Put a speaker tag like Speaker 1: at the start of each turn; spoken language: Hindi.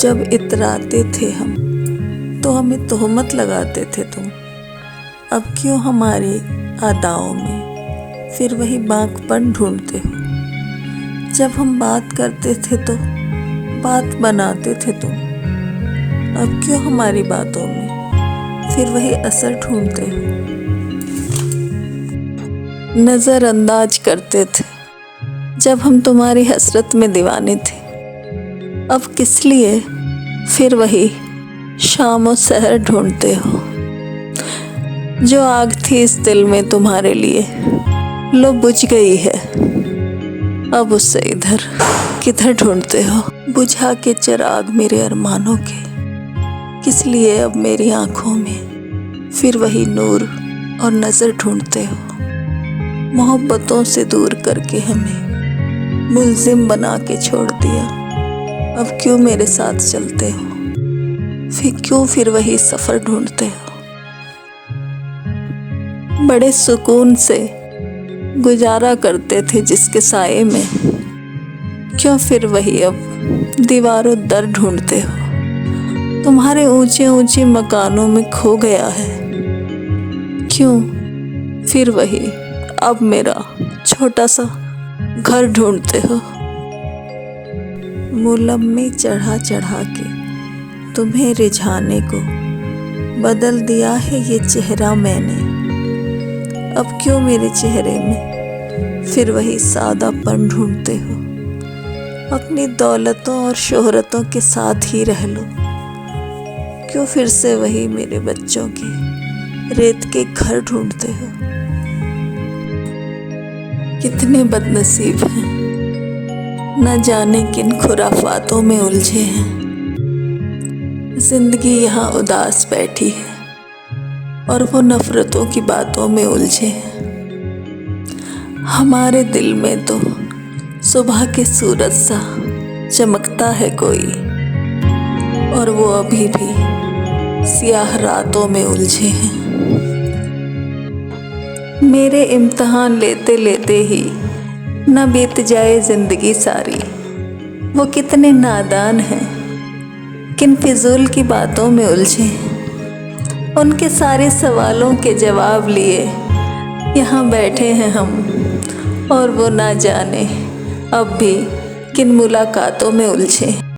Speaker 1: जब इतराते थे हम तो हमें तोहमत लगाते थे तुम। अब क्यों हमारी अदाओं में फिर वही बांकपन ढूंढते हो। जब हम बात करते थे तो बात बनाते थे तुम। अब क्यों हमारी बातों में फिर वही असर ढूंढते हो। नज़रअंदाज करते थे जब हम तुम्हारी हसरत में दीवाने थे। अब किस लिए फिर वही शाम और सहर ढूंढते हो। जो आग थी इस दिल में तुम्हारे लिए लो बुझ गई है। अब उससे इधर किधर ढूंढते हो। बुझा के चिराग मेरे अरमानों के किस लिए अब मेरी आंखों में फिर वही नूर और नज़र ढूंढते हो। मोहब्बतों से दूर करके हमें मुल्जिम बना के छोड़ दिया। अब क्यों मेरे साथ चलते हो। फिर वही सफ़र ढूंढते हो। बड़े सुकून से गुजारा करते थे जिसके साए में क्यों फिर वही अब दीवारों दर ढूंढते हो। तुम्हारे ऊंचे ऊंचे मकानों में खो गया है क्यों फिर वही अब मेरा छोटा सा घर ढूंढते हो। मुलम में चढ़ा चढ़ा के तुम्हें रिझाने को बदल दिया है ये चेहरा मैंने। अब क्यों मेरे चेहरे में फिर वही सादापन ढूंढते हो। अपनी दौलतों और शोहरतों के साथ ही रह लो क्यों फिर से वही मेरे बच्चों के रेत के घर ढूंढते हो। कितने बदनसीब हैं न जाने किन खुराफातों में उलझे हैं। जिंदगी यहाँ उदास बैठी है और वो नफरतों की बातों में उलझे हैं। हमारे दिल में तो सुबह के सूरज सा चमकता है कोई और वो अभी भी सियाह रातों में उलझे हैं। मेरे इम्तिहान लेते लेते ही न बीत जाए जिंदगी सारी। वो कितने नादान हैं किन फिजूल की बातों में उलझे हैं। उनके सारे सवालों के जवाब लिए यहाँ बैठे हैं हम और वो ना जाने अब भी किन मुलाकातों में उलझे।